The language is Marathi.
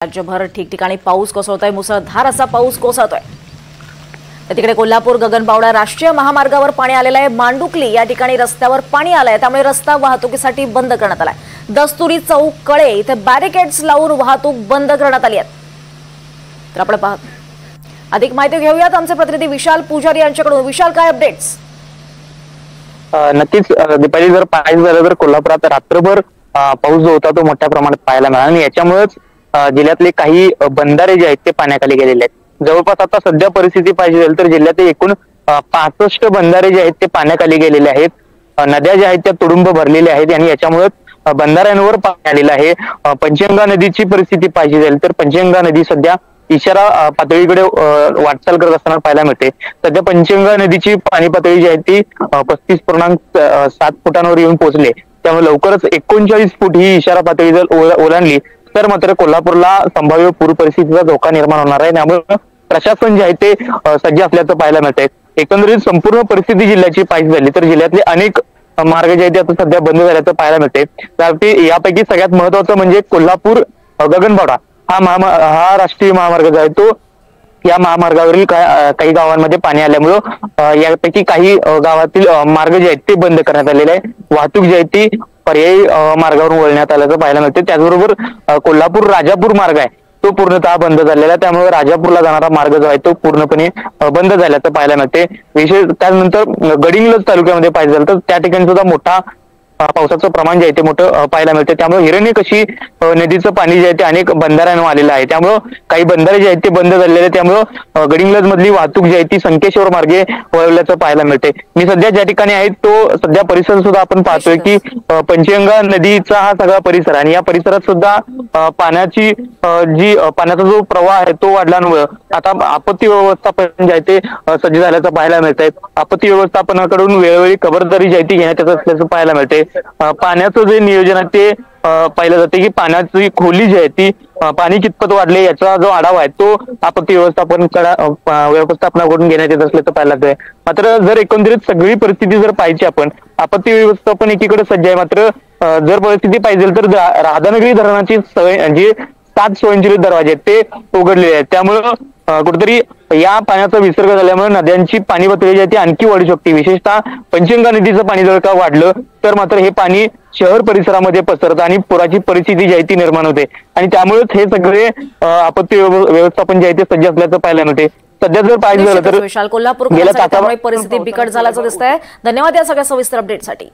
राज्यभर ठिकठिकाणी पाऊस कोसळतोय। मुसळधार असा पाऊस कोसळतोय। तिकडे कोल्हापूर गगनबावडा राष्ट्रीय महामार्गावर पाणी आलेलं आहे। मांडुकली या ठिकाणी रस्त्यावर पाणी आलंय, त्यामुळे रस्ता वाहतुकीसाठी बंद करण्यात आलाय। दस्तुरी चौक कळे इथे बॅरिकेड्स लावून वाहतूक बंद करण्यात आली आहे। तर आपण अधिक माहिती घेऊयात आमचे प्रतिनिधी विशाल पुजारी यांच्याकडून। विशाल, काय अपडेट्स? नक्कीच दीपाली, जर पाहायचं झालं तर कोल्हापुरात रात्रभर पाऊस जो होता तो मोठ्या प्रमाणात पाहायला मिळाला आणि याच्यामुळेच जिल्ह्यातले काही बंधारे जे आहेत ते पाण्याखाली गेलेले आहेत। जवळपास आता सध्या परिस्थिती पाहिजे तर जिल्ह्यात एकूण 65 बंधारे जे आहेत ते पाण्याखाली गेलेले आहेत। नद्या ज्या आहेत त्या तुडुंब भरलेल्या आहेत आणि याच्यामुळे बंधाऱ्यांवर पाणी आलेलं आहे। पंचगंगा नदीची परिस्थिती पाहिजे झाली तर पंचगंगा नदी सध्या इशारा पातळीकडे वाटचाल करत असताना पाहायला मिळते। सध्या पंचगंगा नदीची पाणी पातळी जी आहे ती 35.7 फुटांवर येऊन पोहोचले, त्यामुळे लवकरच 39 फूट ही इशारा पातळी जर ओलांडली तर मात्र कोल्हापूरला संभाव्य पूर परिस्थितीचा धोका निर्माण होणार आहे। त्यामुळे प्रशासन जे आहे ते सज्ज असल्याचं पाहायला मिळतंय। एकंदरीत संपूर्ण परिस्थिती जिल्ह्याची पाहिजे झाली तर जिल्ह्यातले अनेक मार्ग जे आहेत ते आता सध्या बंद झाल्याचं पाहायला मिळते। त्यासाठी यापैकी सगळ्यात महत्वाचं म्हणजे कोल्हापूर गगनबावडा हा राष्ट्रीय महामार्ग जो आहे तो या महामार्गावरील काही गावांमध्ये पाणी आल्यामुळं यापैकी काही गावातील मार्ग जे आहेत ते बंद करण्यात आलेले आहे। वाहतूक जी आहे ती पर्यायी मार्गावरून वळण्यात आल्याचं पाहायला मिळते। त्याचबरोबर कोल्हापूर राजापूर मार्ग आहे तो पूर्णतः बंद झालेला आहे, त्यामुळे राजापूरला जाणारा मार्ग जो आहे तो पूर्णपणे बंद झाल्याचं पाहायला मिळते। विशेष त्यानंतर गडिंग्लज तालुक्यामध्ये पाहिजे झालं तर त्या ठिकाणी सुद्धा मोठा पावसाचं प्रमाण जे आहे ते मोठं पाहायला मिळते। त्यामुळे हिरण्यकशी नदीचं पाणी जे आहे ते अनेक बंधाऱ्यांवर आलेलं आहे, त्यामुळं काही बंधारे जे आहेत ते बंद झालेले आहेत। त्यामुळं गडिंग्लज मधली वाहतूक जी आहे ती संकेश्वर मार्गे वळवल्याचं पाहायला मिळते। मी सध्या ज्या ठिकाणी आहे तो सध्या परिसर सुद्धा आपण पाहतोय की पंचगंगा नदीचा हा सगळा परिसर आणि या परिसरात सुद्धा पाण्याचा जो प्रवाह आहे तो वाढल्यामुळे आता आपत्ती व्यवस्थापन जे आहे ते सज्ज झाल्याचं पाहायला मिळतंय। आपत्ती व्यवस्थापनाकडून वेळोवेळी खबरदारी जी आहे ती घेण्यात येत असल्याचं पाहायला मिळते। पाण्याचं जे नियोजन आहे ते पाहिलं जाते की पाण्याची खोली जी आहे ती पाणी कितपत वाढले याचा जो आढावा आहे तो आपत्ती व्यवस्थापनाकडून घेण्यात येत असल्याचं पाहायला लागतंय। मात्र जर एकंदरीत सगळी परिस्थिती जर पाहिजे आपण आपत्ती व्यवस्थापन एकीकडे सज्ज आहे, मात्र जर परिस्थिती पाहिजे तर राधानगरी धरणाची जी 7 स्वयंचलित दरवाजे आहेत ते उघडलेले आहेत, त्यामुळं कुठेतरी या पाण्याचा विसर्ग झाल्यामुळे नद्यांची पाणी पातळी जी आहे ती आणखी वाढू शकते। विशेषतः पंचगंगा नदीचं पाणी जर का वाढलं तर मात्र हे पाणी शहर परिसरामध्ये पसरतं आणि पुराची परिस्थिती जी आहे ती निर्माण होते आणि त्यामुळेच हे सगळे आपत्ती व्यवस्थापन जे आहे ते सज्ज असल्याचं पाहायला मिळते। सध्या जर पाहिजे झालं तर विशाल, कोल्हापूर परिस्थिती बिकट झाल्याचं दिसतंय। धन्यवाद या सगळ्या सविस्तर अपडेटसाठी।